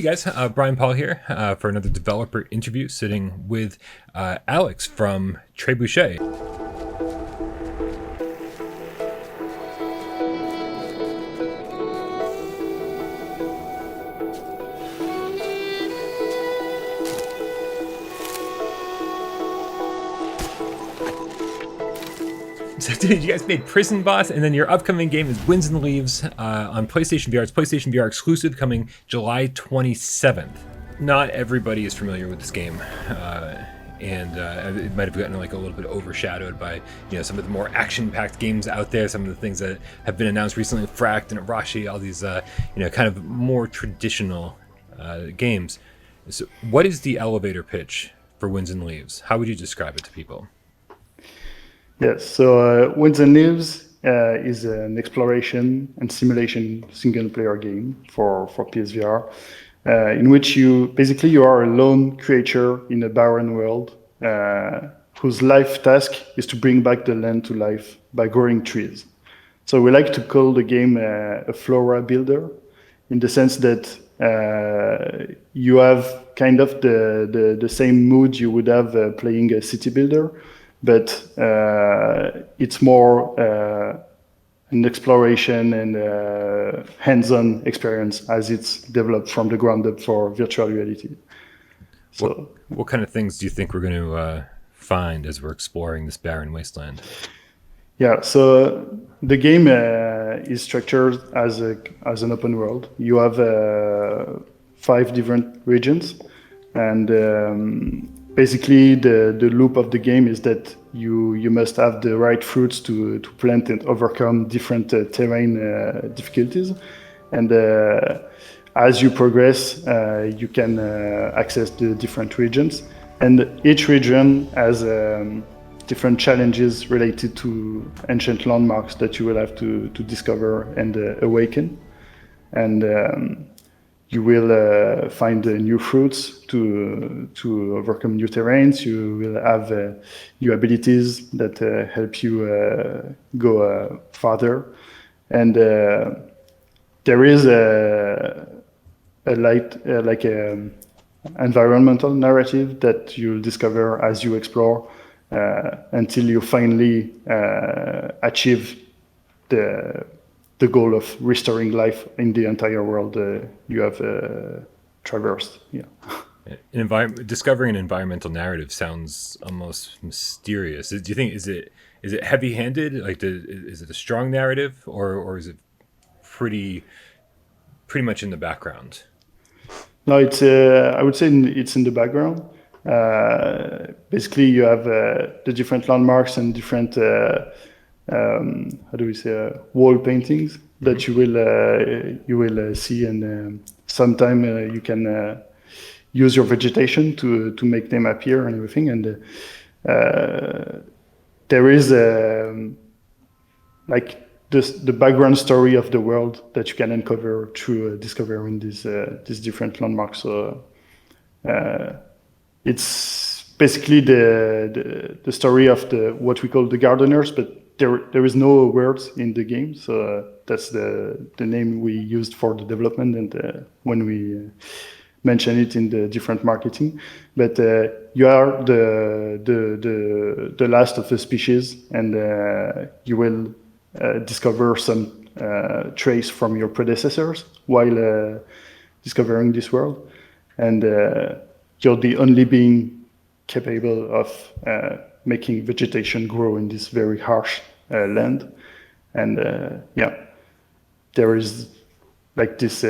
Hey guys, Brian Paul here for another developer interview, sitting with Alex from Trebuchet. So, dude, you guys made Prison Boss, and then your upcoming game is Winds and Leaves on PlayStation VR. It's PlayStation VR exclusive, coming July 27th. Not everybody is familiar with this game, and it might have gotten like a little bit overshadowed by some of the more action-packed games out there. Some of the things that have been announced recently, Fract and Arashi, all these kind of more traditional games. So, what is the elevator pitch for Winds and Leaves? How would you describe it to people? Yes, so Winds and Leaves is an exploration and simulation single-player game for PSVR, in which you are a lone creature in a barren world whose life task is to bring back the land to life by growing trees. So we like to call the game a flora builder, in the sense that you have kind of the same mood you would have playing a city builder, but it's more an exploration and hands-on experience as it's developed from the ground up for virtual reality. So, what kind of things do you think we're going to find as we're exploring this barren wasteland? Yeah, so the game is structured as an open world. You have 5 different regions, and basically, the loop of the game is that you must have the right fruits to plant and overcome different terrain difficulties. And as you progress, you can access the different regions. And each region has different challenges related to ancient landmarks that you will have to discover and awaken. And you will find new fruits to overcome new terrains. You will have new abilities that help you go farther. And there is a environmental narrative that you'll discover as you explore until you finally achieve the goal of restoring life in the entire world you have traversed. Yeah. Discovering an environmental narrative sounds almost mysterious. Do you think is it heavy-handed? Like, is it a strong narrative, or is it pretty much in the background? No, it's I would say it's in the background. Basically, you have the different landmarks and different wall paintings that you will see, and sometime you can use your vegetation to make them appear and everything. And there is the background story of the world that you can uncover through discovering these different landmarks. So it's basically the story of what we call the gardeners, but there is no words in the game, so that's the name we used for the development and when we mention it in the different marketing. But you are the last of the species, and you will discover some trace from your predecessors while discovering this world, and you're the only being capable of making vegetation grow in this very harsh land. And there is like this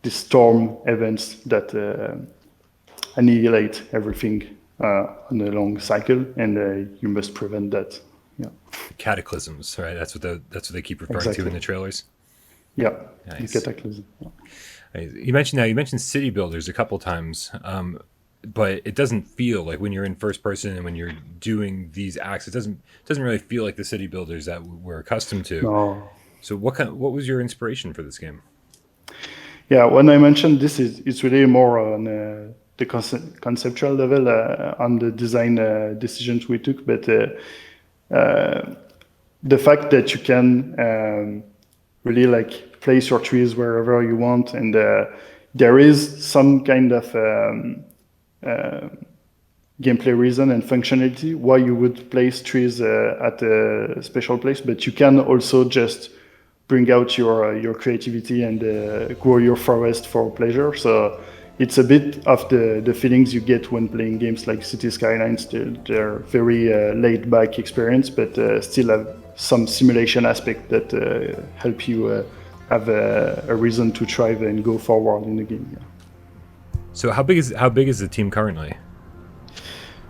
storm events that annihilate everything on a long cycle, and you must prevent that. Yeah. Cataclysms, right? That's what they keep referring to in the trailers. Yeah, nice. The cataclysm. Yeah. You mentioned city builders a couple times. But it doesn't feel like, when you're in first person and when you're doing these acts, it doesn't really feel like the city builders that we're accustomed to. No. So what was your inspiration for this game? Yeah, when I mentioned this, it's really more on the conceptual level, on the design decisions we took. But the fact that you can really place your trees wherever you want, and there is some kind of gameplay reason and functionality why you would place trees at a special place, but you can also just bring out your creativity and grow your forest for pleasure. So it's a bit of the feelings you get when playing games like City Skylines. They're very laid back experience, but still have some simulation aspect that help you have a reason to thrive and go forward in the game. Yeah. So how big is the team currently?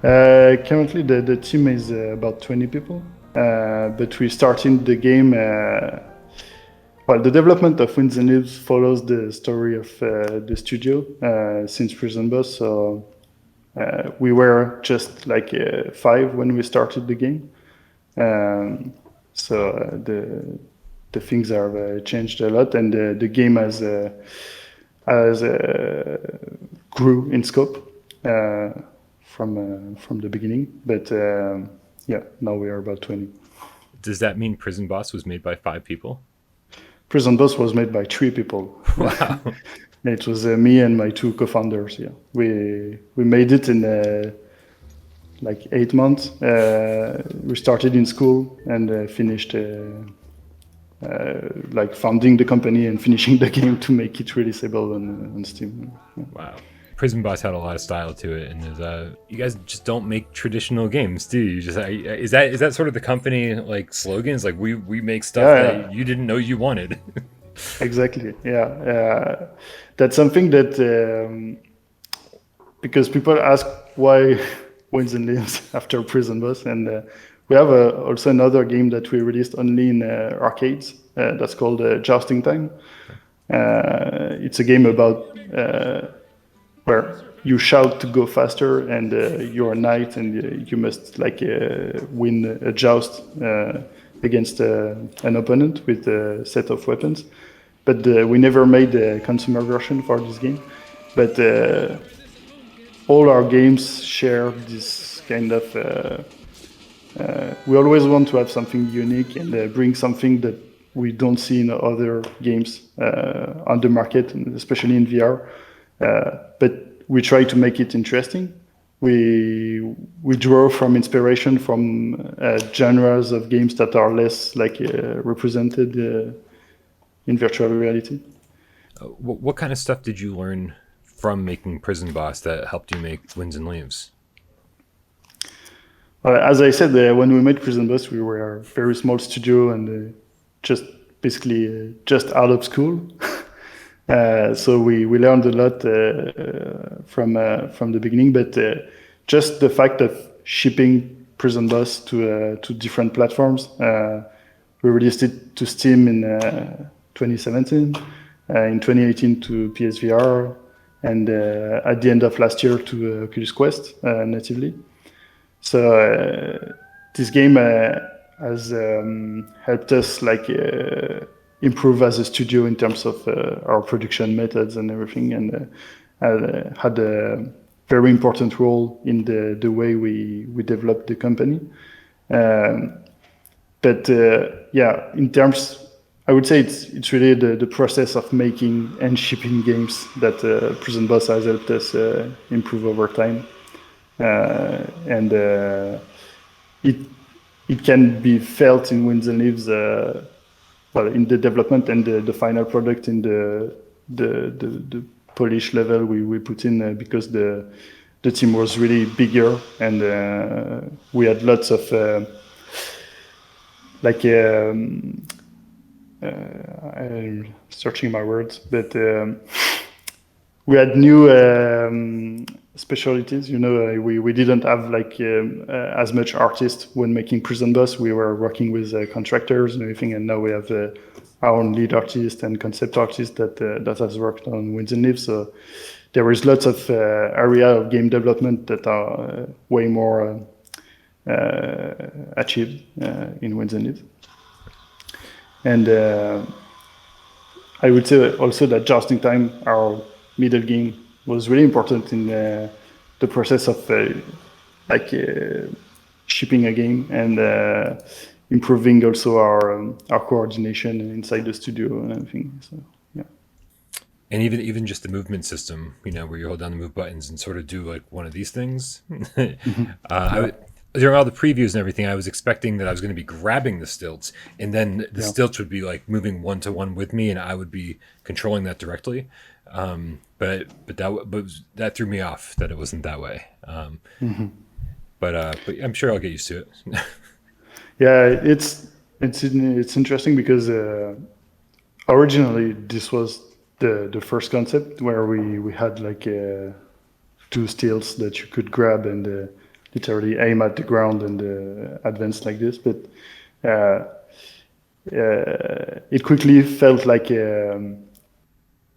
Currently, the team is about 20 people, but we started the game. Well, the development of Winds and Leaves follows the story of the studio since Prison Boss. So we were just like 5 when we started the game. So the things have changed a lot, and the game has grew in scope from the beginning. But yeah, now we are about 20. Does that mean Prison Boss was made by 5 people? Prison Boss was made by 3 people. Wow. It was me and my 2 co-founders. Yeah, we made it in like 8 months. We started in school and finished like founding the company and finishing the game to make it releasable on Steam. Yeah. Wow. Prison Boss had a lot of style to it, and you guys just don't make traditional games, do you? Just is that sort of the company like slogan? Is like we make stuff that you didn't know you wanted. Exactly. Yeah. That's something that because people ask why Winds and Leaves after Prison Boss, and we have also another game that we released only in arcades. That's called Jousting Time. It's a game about where you shout to go faster, and you're a knight, and you must like win a joust against an opponent with a set of weapons. But we never made a consumer version for this game. But all our games share this kind of. We always want to have something unique and bring something that we don't see in other games on the market, and especially in VR. But we try to make it interesting. We draw from inspiration from genres of games that are less like represented in virtual reality. What kind of stuff did you learn from making Prison Boss that helped you make Winds and Leaves? As I said, when we made Prison Boss, we were a very small studio and just basically just out of school. So we learned a lot from the beginning, but just the fact of shipping Prison Boss to different platforms, we released it to Steam in 2017, in 2018 to PSVR, and at the end of last year to Oculus Quest natively. So this game has helped us like improve as a studio in terms of our production methods and everything, and had a very important role in the way we developed the company. But yeah, in terms, I would say it's really the process of making and shipping games that Prison Boss has helped us improve over time. And it can be felt in Winds and Leaves, well, in the development and the final product, in the polish level we put in, because the team was really bigger, and we had lots of like I'm searching my words, but we had new specialties. We didn't have like as much artists when making Prison Boss. We were working with contractors and everything, and now we have our own lead artist and concept artist that has worked on Winds and Leaves. So there is lots of area of game development that are way more achieved in Winds and Leaves. And I would say also that Jousting Time, our middle game, was really important in the process of shipping a game and improving also our coordination inside the studio and everything. So yeah. And even just the movement system, where you hold down the move buttons and sort of do like one of these things. Yeah. During all the previews and everything, I was expecting that I was going to be grabbing the stilts, and then the Yeah. stilts would be like moving one to one with me, and I would be controlling that directly. But that threw me off that it wasn't that way. But I'm sure I'll get used to it. Yeah, it's interesting because originally this was the first concept where we had like two steels that you could grab and literally aim at the ground and advance like this. But uh, it quickly felt like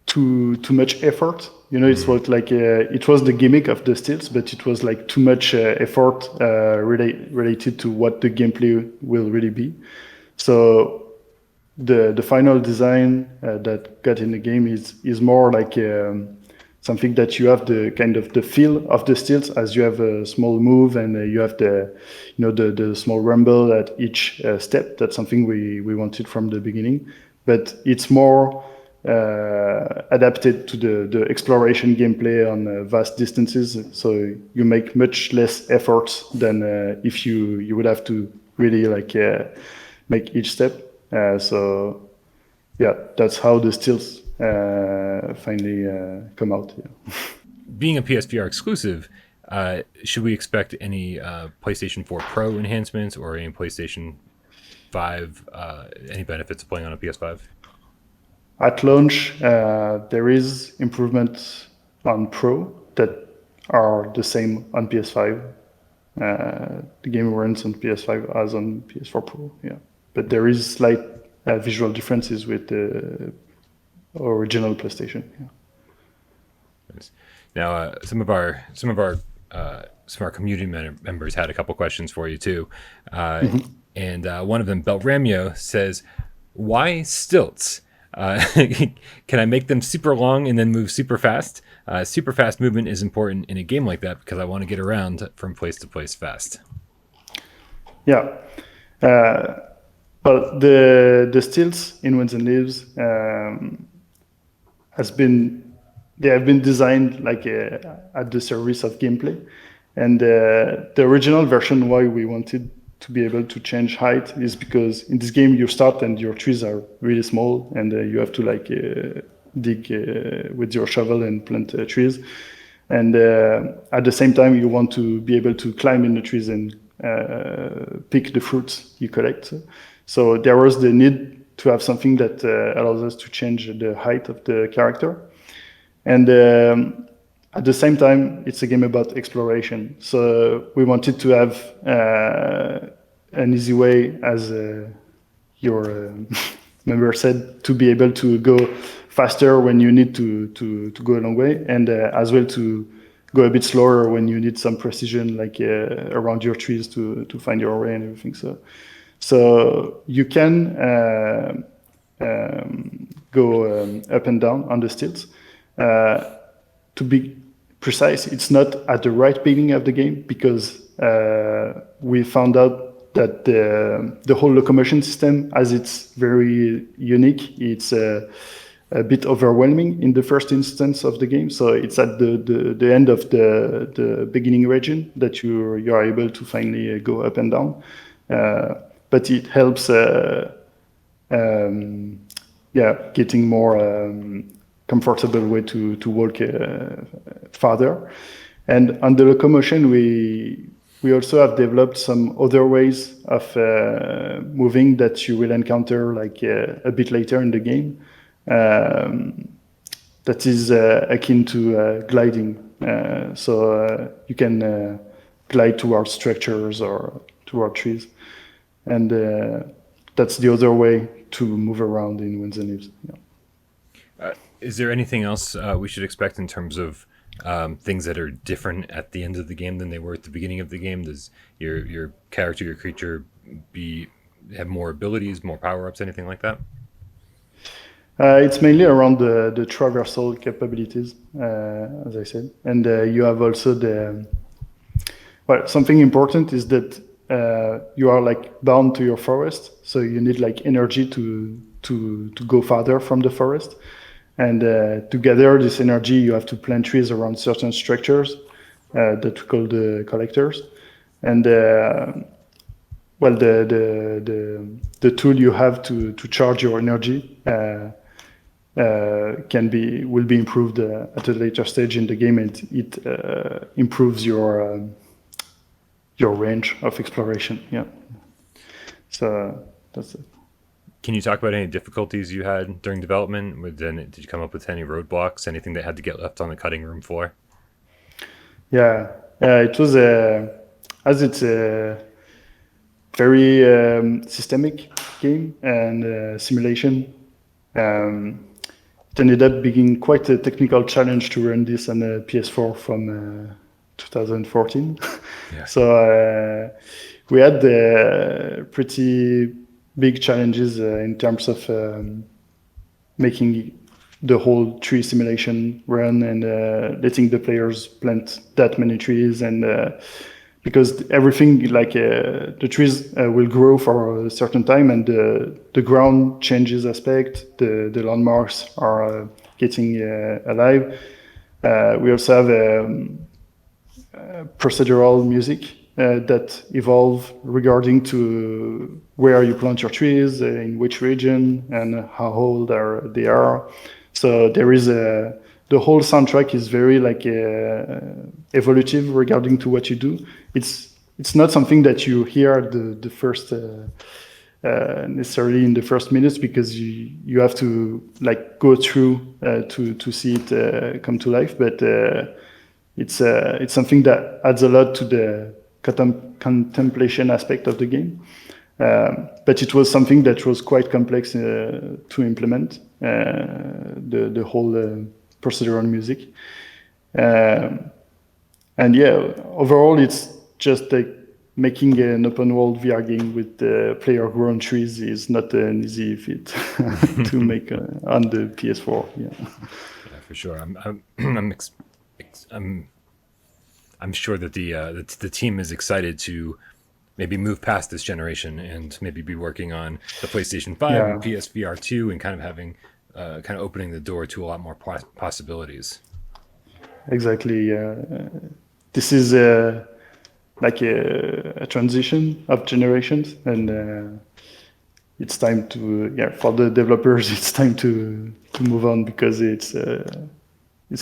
too much effort. It's what like it was the gimmick of the steels, but it was like too much effort related to what the gameplay will really be. So the final design that got in the game is more like something that you have the kind of the feel of the steels as you have a small move and you have the small rumble at each step. That's something we wanted from the beginning, but it's more adapted to the exploration gameplay on vast distances. So you make much less effort than if you would have to really like make each step. So yeah, that's how the stills finally come out. Yeah. Being a PSVR exclusive, should we expect any PlayStation 4 Pro enhancements or any PlayStation 5, any benefits of playing on a PS5? At launch, there is improvements on Pro that are the same on PS5. The game runs on PS5 as on PS4 Pro, yeah. But there is slight visual differences with the original PlayStation. Yeah. Nice. Now, some of our community members had a couple questions for you too, and one of them, Belramio, says, "Why stilts? Can I make them super long and then move super fast? Super fast movement is important in a game like that because I want to get around from place to place fast." Yeah. Well, the stilts in Winds and Leaves have been designed like at the service of gameplay, and the original version why we wanted to be able to change height is because in this game you start and your trees are really small and you have to like dig with your shovel and plant trees, and at the same time you want to be able to climb in the trees and pick the fruits you collect. So there was the need to have something that allows us to change the height of the character, and at the same time, it's a game about exploration. So we wanted to have an easy way, as your member said, to be able to go faster when you need to go a long way, and as well to go a bit slower when you need some precision, like around your trees to find your way and everything. So you can go up and down on the stilts. To be precise, it's not at the right beginning of the game because we found out that the whole locomotion system, as it's very unique, it's a bit overwhelming in the first instance of the game. So it's at the end of the beginning region that you are able to finally go up and down. But it helps, getting more comfortable way to walk farther. And on the locomotion, we also have developed some other ways of moving that you will encounter like a bit later in the game. That is akin to gliding. So you can glide towards structures or toward trees. And that's the other way to move around in Winds and Leaves. Yeah. Is there anything else we should expect in terms of things that are different at the end of the game than they were at the beginning of the game? Does your character, your creature, have more abilities, more power-ups, anything like that? It's mainly around the traversal capabilities, as I said. And you have also something important is that you are like bound to your forest. So you need like energy to go farther from the forest. And to gather this energy, you have to plant trees around certain structures that we call the collectors. And well, the tool you have to charge your energy will be improved at a later stage in the game, and it improves your range of exploration. Yeah. So that's it. Can you talk about any difficulties you had during development? Did you come up with any roadblocks? Anything that had to get left on the cutting room floor? Yeah, it was as it's a very systemic game and simulation. It ended up being quite a technical challenge to run this on a PS4 from 2014. Yeah. So we had pretty big challenges in terms of making the whole tree simulation run and letting the players plant that many trees, and because everything the trees will grow for a certain time, and the ground changes aspect, the landmarks are getting alive. We also have procedural music that evolve regarding to where you plant your trees, in which region, and how old they are. So there is the whole soundtrack is very evolutive regarding to what you do. It's not something that you hear the first necessarily in the first minutes, because you have to go through to see it come to life. But it's something that adds a lot to the contemplation aspect of the game. But it was something that was quite complex to implement, the whole procedural music. And yeah, overall, it's just making an open world VR game with player-grown trees is not an easy feat to make on the PS4. Yeah, for sure. I'm sure that the team is excited to maybe move past this generation and maybe be working on the PlayStation 5 and PSVR 2 and kind of having opening the door to a lot more possibilities. Exactly. This is a transition of generations, and it's time to for the developers, it's time to move on, because it's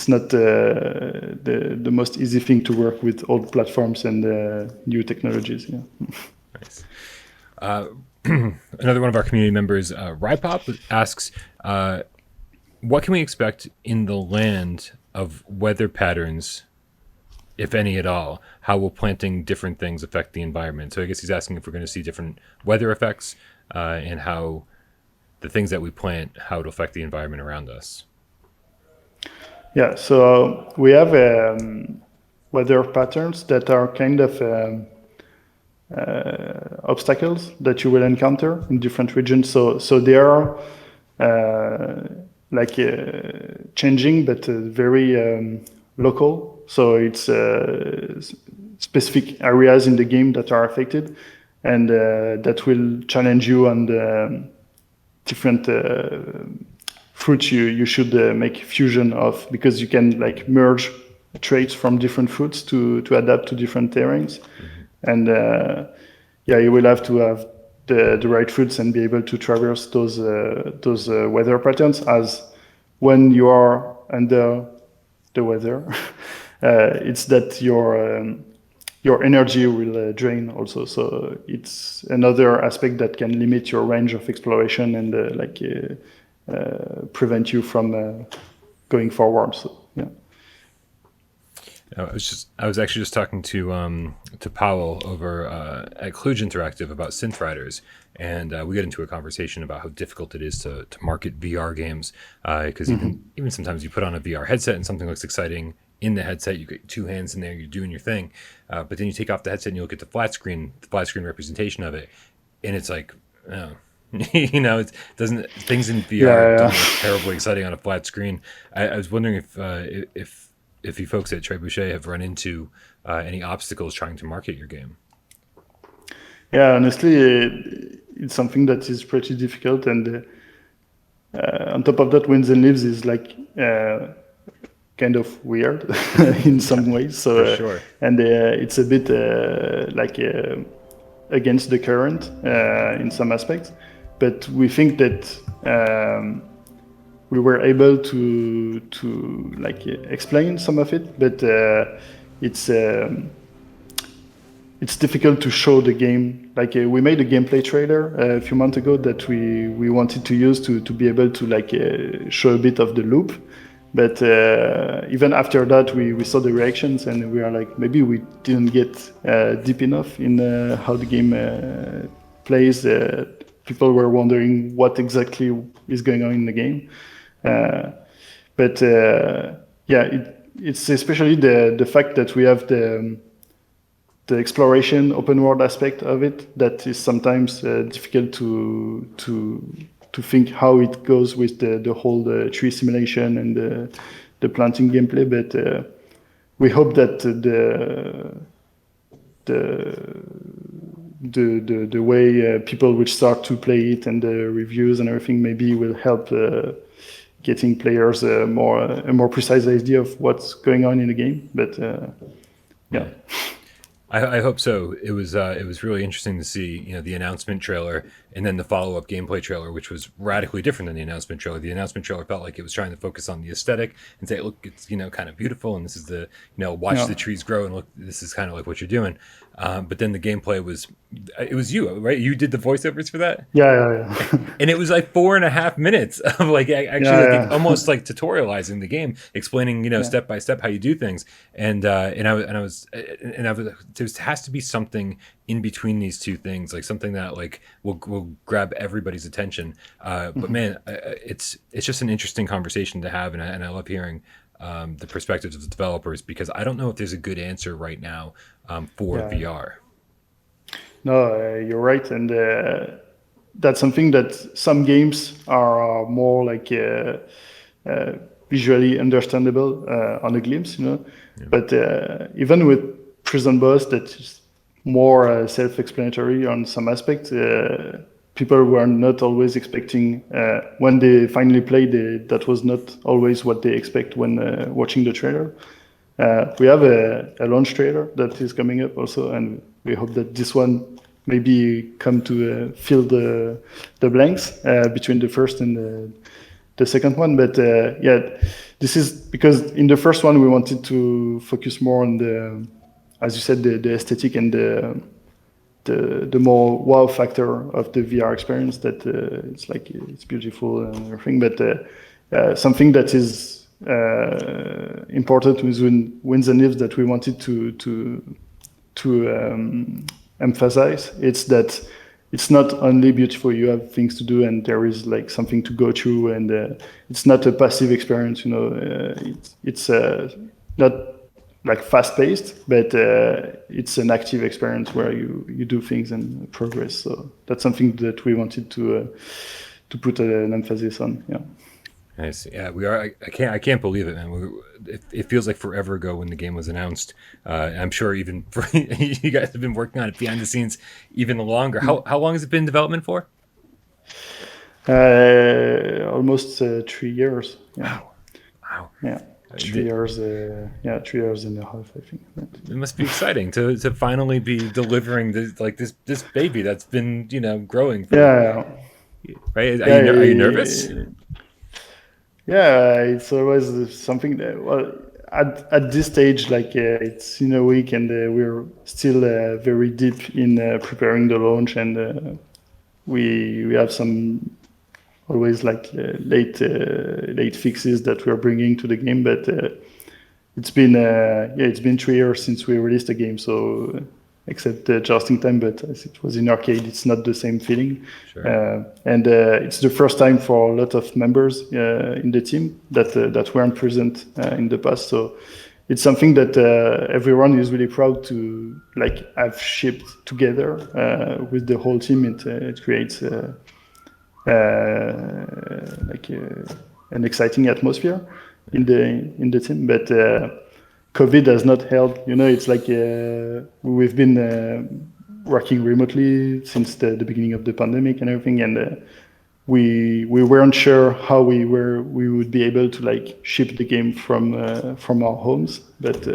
not the most easy thing to work with old platforms and new technologies. Yeah. Nice. Another one of our community members, Rypop, asks, what can we expect in the land of weather patterns, if any at all? How will planting different things affect the environment? So I guess he's asking if we're going to see different weather effects and how the things that we plant, how it'll affect the environment around us. Yeah, so we have weather patterns that are kind of obstacles that you will encounter in different regions. So they are changing, but very local. So it's specific areas in the game that are affected, and that will challenge you on the different fruits you should make fusion of, because you can merge traits from different fruits to adapt to different terrains. Mm-hmm. And you will have to have the right fruits and be able to traverse those weather patterns, as when you are under the weather, it's that your energy will drain also. So it's another aspect that can limit your range of exploration and prevent you from going forward. So yeah. I was actually just talking to Parole over at Kluge Interactive about synth riders, and we get into a conversation about how difficult it is to market VR games, because even sometimes you put on a VR headset and something looks exciting in the headset, you get two hands in there, you're doing your thing, but then you take off the headset and you look at the flat screen representation of it, and it's like, it doesn't. Things in VR don't look terribly exciting on a flat screen. I was wondering if you folks at Trebuchet have run into any obstacles trying to market your game. Yeah, honestly, it's something that is pretty difficult, and on top of that, Winds and Leaves is like kind of weird in some ways. So For sure. and it's a bit like against the current in some aspects, but we think that we were able to like explain some of it, but it's difficult to show the game. Like we made a gameplay trailer a few months ago that we wanted to use to be able to like show a bit of the loop. But even after that, we saw the reactions and we are like, maybe we didn't get deep enough in how the game plays. People were wondering what exactly is going on in the game. But it's especially the fact that we have the exploration open world aspect of it that is sometimes difficult to think how it goes with the whole tree simulation and the planting gameplay. But we hope that the way people will start to play it and the reviews and everything maybe will help getting players a more precise idea of what's going on in the game. But yeah. I hope so. It was really interesting to see, the announcement trailer and then the follow-up gameplay trailer, which was radically different than the announcement trailer. The announcement trailer felt like it was trying to focus on the aesthetic and say, look, it's kind of beautiful, and this is the watch the trees grow, and look, this is kind of like what you're doing. But then the gameplay was you, right? You did the voiceovers for that? Yeah. And it was like 4.5 minutes of like actually almost like tutorializing the game, explaining step by step how you do things. And there has to be something in between these two things, like something that like will grab everybody's attention. But man, it's just an interesting conversation to have, and I love hearing the perspectives of the developers, because I don't know if there's a good answer right now for VR. No, you're right, and that's something that some games are more like visually understandable on a glimpse, But even with Prison Boss, that is more self-explanatory on some aspects, people were not always expecting when they finally played. That was not always what they expect when watching the trailer. We have a launch trailer that is coming up also, and we hope that this one maybe come to fill the blanks between the first and the second one. But this is because in the first one we wanted to focus more on the, as you said, the aesthetic and the more wow factor of the VR experience. That it's beautiful and everything, but something that is important with Winds and Leaves that we wanted to emphasize, it's that it's not only beautiful, you have things to do and there is like something to go through, and it's not a passive experience, it's not like fast-paced, but it's an active experience where you do things and progress. So that's something that we wanted to put an emphasis on. Nice. Yeah, we are. I can't believe it, man. It feels like forever ago when the game was announced. I'm sure even for you guys have been working on it behind the scenes even longer. How long has it been in development for? Almost 3 years. Yeah. Wow. Yeah. 3 years. 3 years and a half, I think. It must be exciting to finally be delivering this baby that's been growing. Right? Are you nervous? Yeah, it's always something that, well, at this stage, like it's in a week, and we're still very deep in preparing the launch, and we have some always like late fixes that we're bringing to the game, but it's been 3 years since we released the game, so except just in time, but as it was in arcade, it's not the same feeling. Sure. And it's the first time for a lot of members in the team that weren't present in the past. So it's something that everyone is really proud to like have shipped together with the whole team. It creates an exciting atmosphere in the team, but COVID has not helped. It's like we've been working remotely since the beginning of the pandemic and everything, and we weren't sure how we would be able to like ship the game from our homes, but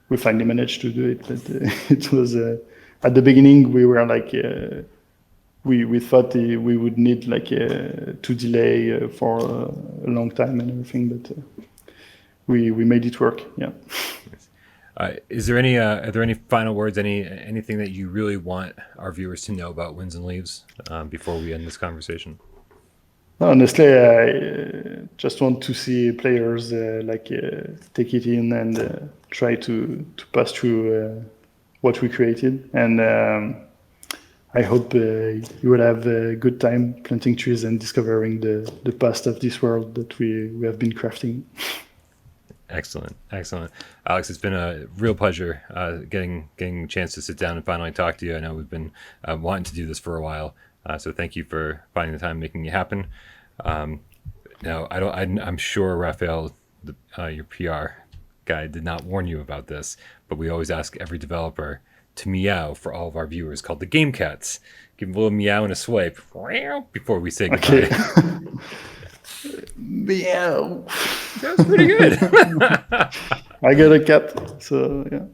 we finally managed to do it. But it was at the beginning we were like we thought we would need like to delay for a long time and everything, but we made it work. Yeah. Is there any are there any final words, anything that you really want our viewers to know about Winds and Leaves before we end this conversation? Honestly, I just want to see players take it in and try to pass through what we created. And I hope you will have a good time planting trees and discovering the past of this world that we have been crafting. Excellent. Alex, it's been a real pleasure getting a chance to sit down and finally talk to you. I know we've been wanting to do this for a while, so thank you for finding the time, making it happen. Now, I'm sure Raphael, your PR guy, did not warn you about this, but we always ask every developer to meow for all of our viewers, called the Game Cats. Give them a little meow and a swipe before we say goodbye. Okay. Meow. That was pretty good. I got a cat, so yeah.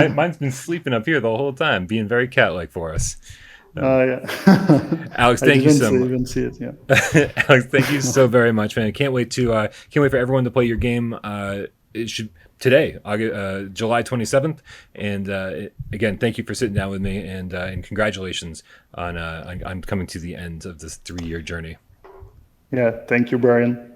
Mine's been sleeping up here the whole time, being very cat-like for us. Yeah. Alex, thank you so much. Even see it, yeah. Alex, thank you so very much, man. I can't wait for everyone to play your game. It should today, July 27th. And again, thank you for sitting down with me, and congratulations on coming to the end of this 3-year journey. Yeah, thank you, Brian.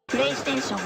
PlayStation